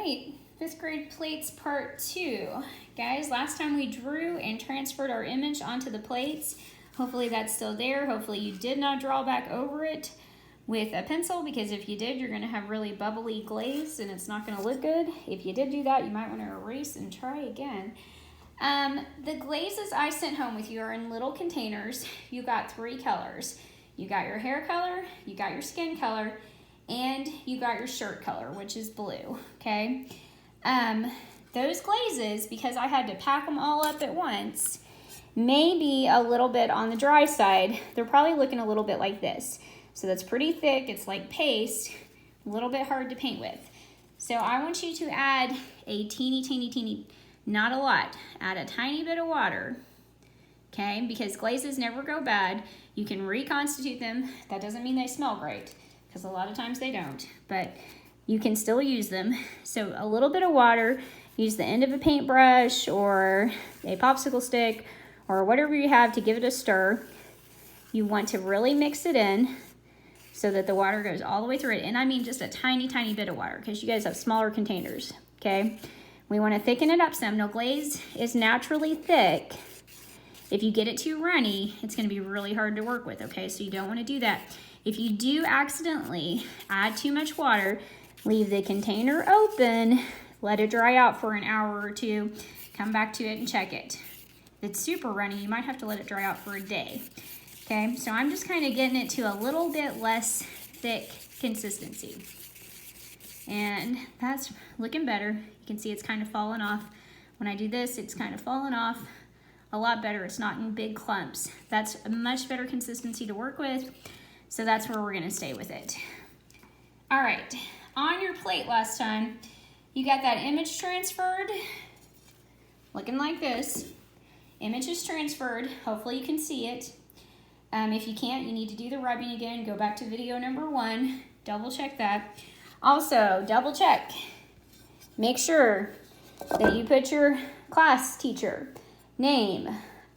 right, 5th grade plates part 2. Guys, last time we drew and transferred our image onto the plates. Hopefully that's still there. Hopefully you did not draw back over it with a pencil, because if you did, you're gonna have really bubbly glaze and it's not gonna look good. If you did do that, you might wanna erase and try again. The glazes I sent home with you are in little containers. You got 3 colors. You got your hair color, you got your skin color, and you got your shirt color, which is blue, okay? Those glazes, because I had to pack them all up at once, may be a little bit on the dry side. They're probably looking a little bit like this. So that's pretty thick, it's like paste, a little bit hard to paint with. So I want you to add a teeny, not a lot, add a tiny bit of water, okay? Because glazes never go bad. You can reconstitute them. That doesn't mean they smell great, because a lot of times they don't, but you can still use them. So a little bit of water, use the end of a paintbrush or a popsicle stick or whatever you have to give it a stir. You want to really mix it in so that the water goes all the way through it. And I mean just a tiny bit of water, because you guys have smaller containers, okay? We want to thicken it up some. Now, glaze is naturally thick. If you get it too runny, it's going to be really hard to work with, okay? So you don't want to do that. If you do accidentally add too much water, leave the container open, let it dry out for an hour or 2, come back to it and check it. If it's super runny, you might have to let it dry out for a day. Okay, so I'm just kind of getting it to a little bit less thick consistency. And that's looking better. You can see it's kind of falling off. When I do this, it's kind of falling off a lot better. It's not in big clumps. That's a much better consistency to work with. So that's where we're gonna stay with it. All right, on your plate last time, you got that image transferred, looking like this. Image is transferred, hopefully you can see it. If you can't, you need to do the rubbing again. Go back to video number 1, double check that. Also, double check, make sure that you put your class teacher, name,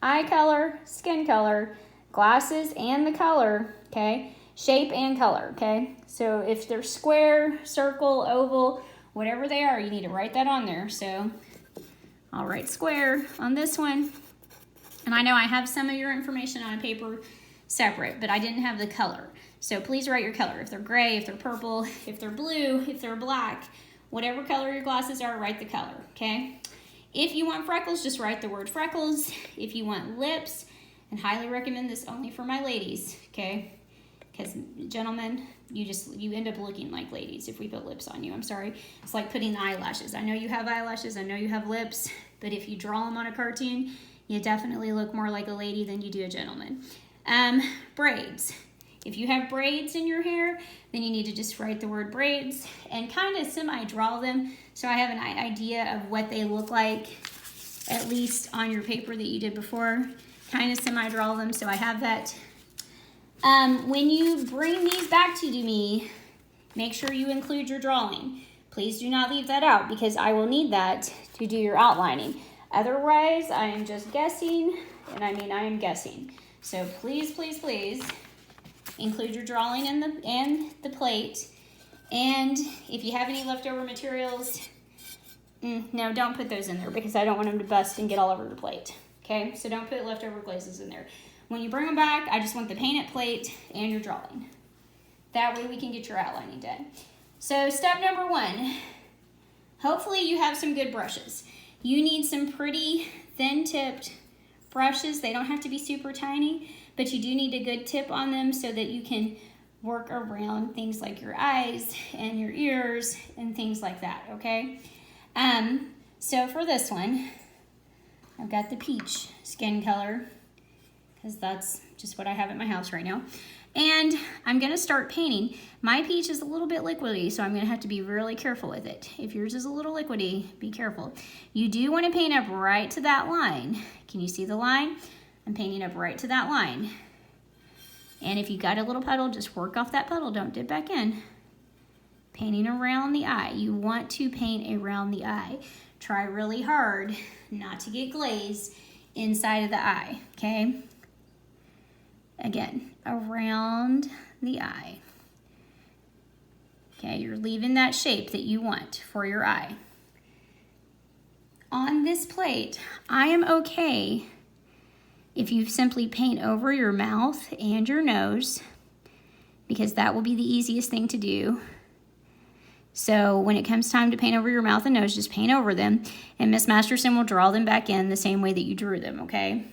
eye color, skin color, glasses, and the color, okay? Shape and color, okay? So if they're square, circle, oval, whatever they are, you need to write that on there. So I'll write square on this one. And I know I have some of your information on a paper separate, but I didn't have the color. So please write your color. If they're gray, if they're purple, if they're blue, if they're black, whatever color your glasses are, write the color, okay? If you want freckles, just write the word freckles. If you want lips, and highly recommend this only for my ladies, okay? Because gentlemen, you end up looking like ladies if we put lips on you. I'm sorry. It's like putting eyelashes. I know you have eyelashes, I know you have lips, but if you draw them on a cartoon, you definitely look more like a lady than you do a gentleman. Braids. If you have braids in your hair, then you need to just write the word braids and kind of semi-draw them so I have an idea of what they look like, at least on your paper that you did before. Kind of semi-draw them so I have that. When you bring these back to me, make sure you include your drawing. Please do not leave that out, because I will need that to do your outlining. Otherwise, I am just guessing, and I mean I am guessing. So please include your drawing and the plate. And if you have any leftover materials, no, don't put those in there, because I don't want them to bust and get all over the plate. Okay, so don't put leftover glazes in there. When you bring them back, I just want the painted plate and your drawing. That way we can get your outlining done. So step number 1, hopefully you have some good brushes. You need some pretty thin-tipped brushes. They don't have to be super tiny, but you do need a good tip on them so that you can work around things like your eyes and your ears and things like that, okay? So for this one, I've got the peach skin color, because that's just what I have at my house right now. And I'm gonna start painting. My peach is a little bit liquidy, so I'm gonna have to be really careful with it. If yours is a little liquidy, be careful. You do wanna paint up right to that line. Can you see the line? I'm painting up right to that line. And if you got a little puddle, just work off that puddle, don't dip back in. Painting around the eye. You want to paint around the eye. Try really hard not to get glaze inside of the eye, okay? Again, around the eye. Okay, you're leaving that shape that you want for your eye. On this plate, I am okay if you simply paint over your mouth and your nose, because that will be the easiest thing to do. So when it comes time to paint over your mouth and nose, just paint over them, and Miss Masterson will draw them back in the same way that you drew them, okay?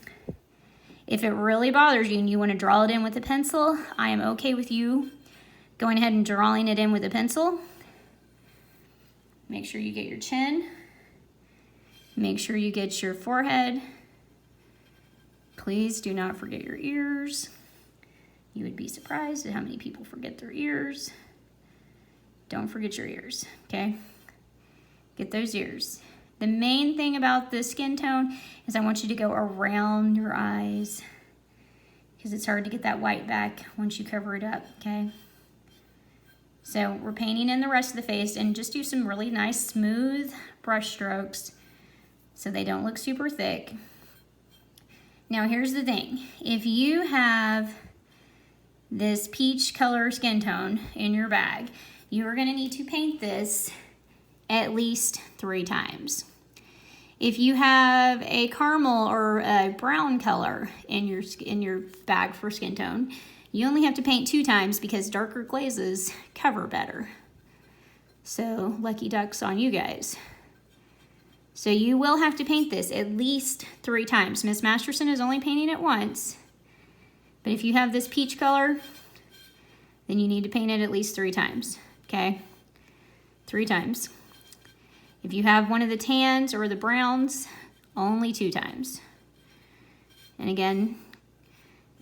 If it really bothers you and you want to draw it in with a pencil, I am okay with you going ahead and drawing it in with a pencil. Make sure you get your chin. Make sure you get your forehead. Please do not forget your ears. You would be surprised at how many people forget their ears. Don't forget your ears, okay? Get those ears. The main thing about this skin tone is I want you to go around your eyes, because it's hard to get that white back once you cover it up, okay? So we're painting in the rest of the face, and just do some really nice smooth brush strokes so they don't look super thick. Now here's the thing. If you have this peach color skin tone in your bag, you are going to need to paint this at least 3 times. If you have a caramel or a brown color in your bag for skin tone, you only have to paint 2 times because darker glazes cover better. So lucky ducks on you guys. So you will have to paint this at least 3 times. Miss Masterson is only painting it once, but if you have this peach color, then you need to paint it at least 3 times. Okay, 3 times. If you have one of the tans or the browns, only 2 times. And again,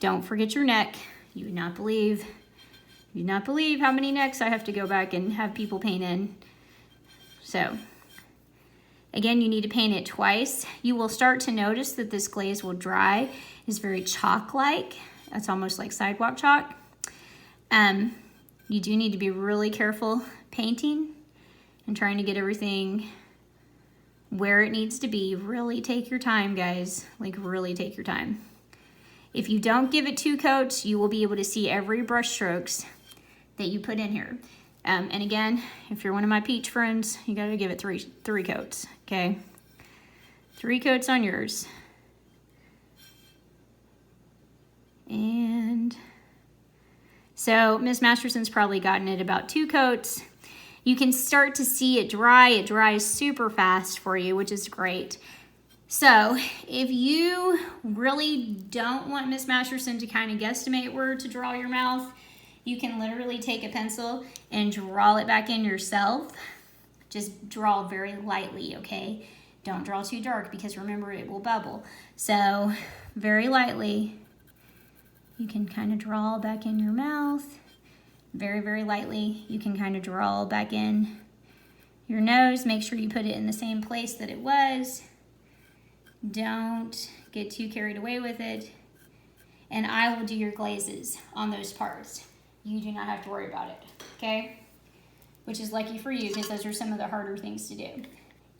don't forget your neck. You would not believe how many necks I have to go back and have people paint in. So, again, you need to paint it twice. You will start to notice that this glaze will dry. It's very chalk-like. That's almost like sidewalk chalk. You do need to be really careful painting and trying to get everything where it needs to be. Really take your time, guys. Like, really take your time. If you don't give it 2 coats, you will be able to see every brush strokes that you put in here. And again, if you're one of my peach friends, you gotta give it three coats, okay? 3 coats on yours. And so Miss Masterson's probably gotten it about 2 coats. You can start to see it dry. It dries super fast for you, which is great. So if you really don't want Miss Masterson to kind of guesstimate where to draw your mouth, you can literally take a pencil and draw it back in yourself. Just draw very lightly, okay? Don't draw too dark, because remember, it will bubble. So very lightly, you can kind of draw back in your mouth. Very, very lightly, you can kind of draw back in your nose. Make sure you put it in the same place that it was. Don't get too carried away with it. And I will do your glazes on those parts. You do not have to worry about it, okay? Which is lucky for you, because those are some of the harder things to do.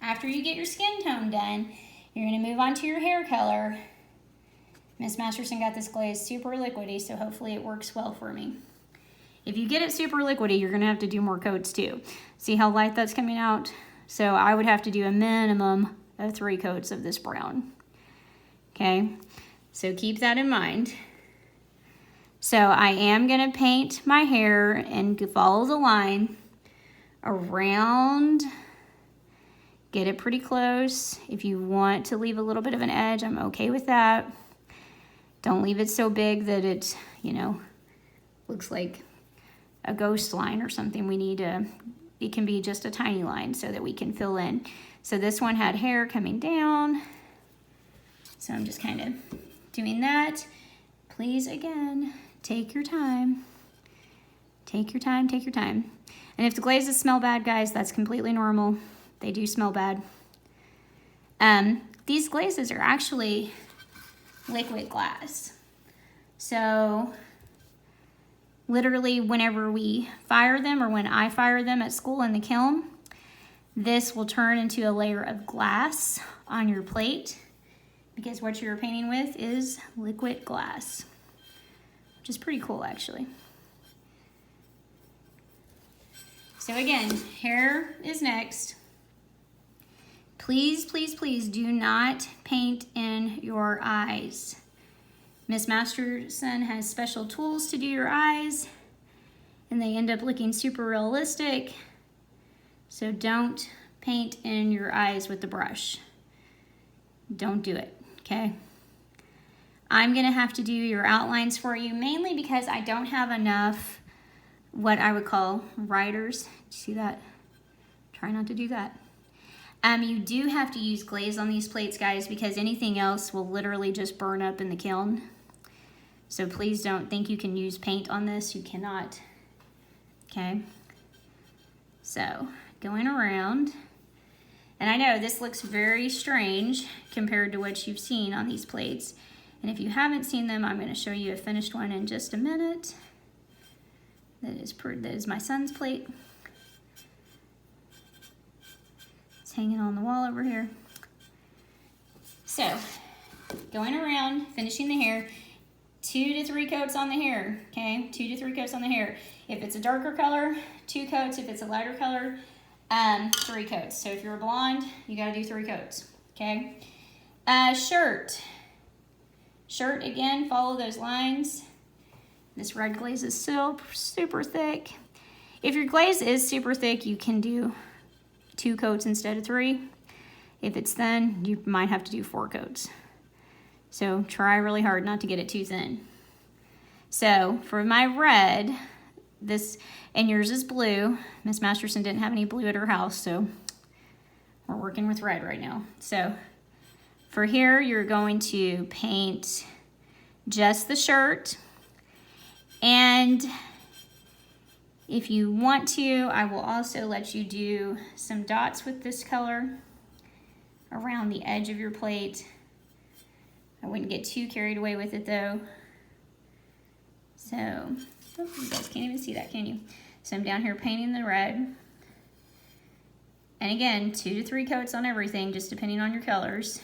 After you get your skin tone done, you're gonna move on to your hair color. Miss Masterson got this glaze super liquidy, so hopefully it works well for me. If you get it super liquidy, you're gonna have to do more coats too. See how light that's coming out? So I would have to do a minimum of 3 coats of this brown. Okay, so keep that in mind. So I am gonna paint my hair and follow the line around. Get it pretty close. If you want to leave a little bit of an edge, I'm okay with that. Don't leave it so big that it, looks like a ghost line or something. It can be just a tiny line so that we can fill in. So this one had hair coming down. So I'm just kind of doing that. Please, again, take your time. Take your time, take your time. And if the glazes smell bad, guys, that's completely normal. They do smell bad. These glazes are actually liquid glass. So literally whenever we fire them, or when I fire them at school in the kiln, this will turn into a layer of glass on your plate, because what you're painting with is liquid glass, which is pretty cool actually. So again, hair is next. Please, please, please do not paint in your eyes. Miss Masterson has special tools to do your eyes, and they end up looking super realistic. So don't paint in your eyes with the brush. Don't do it, okay? I'm gonna have to do your outlines for you, mainly because I don't have enough what I would call riders. See that? Try not to do that. You do have to use glaze on these plates, guys, because anything else will literally just burn up in the kiln. So please don't think you can use paint on this. You cannot, okay? So going around, and I know this looks very strange compared to what you've seen on these plates. And if you haven't seen them, I'm gonna show you a finished one in just a minute. That is my son's plate. It's hanging on the wall over here. So, going around, finishing the hair, 2 to 3 coats on the hair, okay? 2 to 3 coats on the hair. If it's a darker color, 2 coats. If it's a lighter color, 3 coats. So if you're a blonde, you gotta do 3 coats, okay? Shirt. Shirt, again, follow those lines. This red glaze is still super thick. If your glaze is super thick, you can do 2 coats instead of 3. If it's thin, you might have to do 4 coats. So try really hard not to get it too thin. So for my red, this, and yours is blue. Miss Masterson didn't have any blue at her house, so we're working with red right now. So for here, you're going to paint just the shirt. And if you want to, I will also let you do some dots with this color around the edge of your plate. I wouldn't get too carried away with it though. So, oh, you guys can't even see that, can you? So I'm down here painting the red. And again, 2 to 3 coats on everything, just depending on your colors.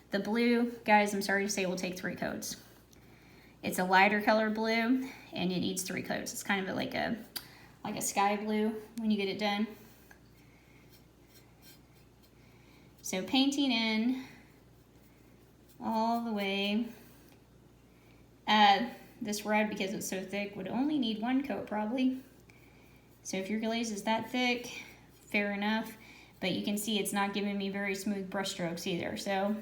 The blue, guys, I'm sorry to say, will take 3 coats. It's a lighter color blue, and it needs 3 coats. It's kind of like a sky blue when you get it done. So painting in all the way. This red, because it's so thick, would only need 1 coat probably. So if your glaze is that thick, fair enough. But you can see it's not giving me very smooth brush strokes either. So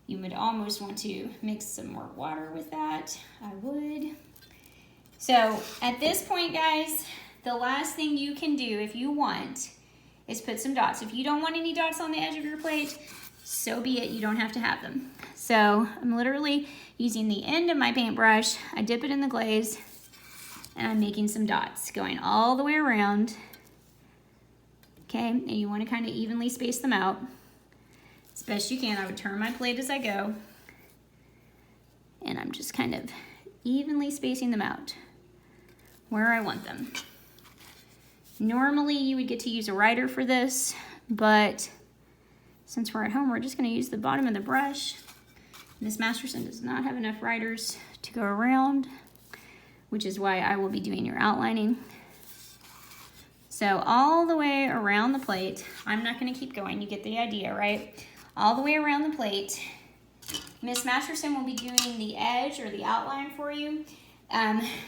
you would almost want to mix some more water with that. I would. So at this point, guys, the last thing you can do if you want is put some dots. If you don't want any dots on the edge of your plate, so be it, you don't have to have them. So I'm literally using the end of my paintbrush, I dip it in the glaze, and I'm making some dots going all the way around. Okay, and you want to kind of evenly space them out as best you can. I would turn my plate as I go, and I'm just kind of evenly spacing them out where I want them. Normally you would get to use a rider for this, but since we're at home, we're just going to use the bottom of the brush. Miss Masterson does not have enough riders to go around, which is why I will be doing your outlining. So all the way around the plate, I'm not going to keep going, you get the idea, right? All the way around the plate, Miss Masterson will be doing the edge or the outline for you.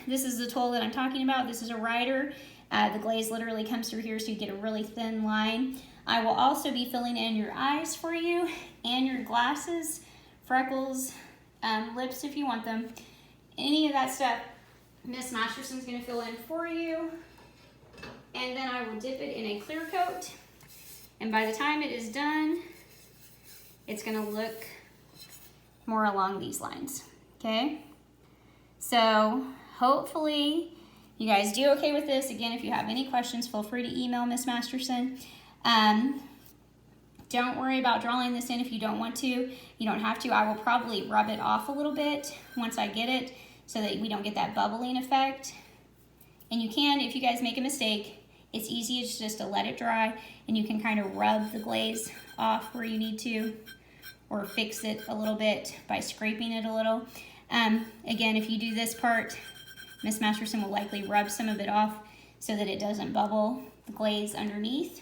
This is the tool that I'm talking about. This is a rider. The glaze literally comes through here so you get a really thin line. I will also be filling in your eyes for you and your glasses, freckles, lips if you want them. Any of that stuff, Miss Masterson's gonna fill in for you. And then I will dip it in a clear coat. And by the time it is done, it's gonna look more along these lines, okay? So hopefully you guys do okay with this. Again, if you have any questions, feel free to email Miss Masterson. Don't worry about drawing this in if you don't want to. You don't have to. I will probably rub it off a little bit once I get it so that we don't get that bubbling effect. And you can, if you guys make a mistake, it's easy just to let it dry and you can kind of rub the glaze off where you need to or fix it a little bit by scraping it a little. Again, if you do this part, Miss Masterson will likely rub some of it off so that it doesn't bubble the glaze underneath.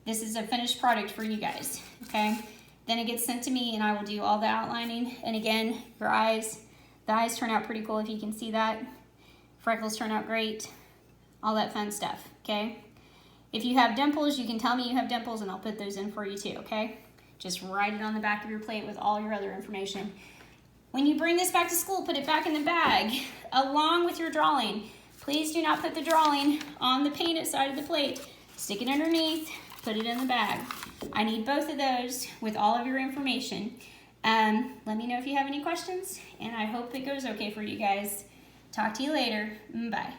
This is a finished product for you guys, okay? Then it gets sent to me and I will do all the outlining. And again, your eyes, the eyes turn out pretty cool if you can see that. Freckles turn out great, all that fun stuff, okay? If you have dimples, you can tell me you have dimples and I'll put those in for you too, okay? Just write it on the back of your plate with all your other information. When you bring this back to school, put it back in the bag along with your drawing. Please do not put the drawing on the painted side of the plate. Stick it underneath, put it in the bag. I need both of those with all of your information. Let me know if you have any questions, and I hope it goes okay for you guys. Talk to you later. Bye.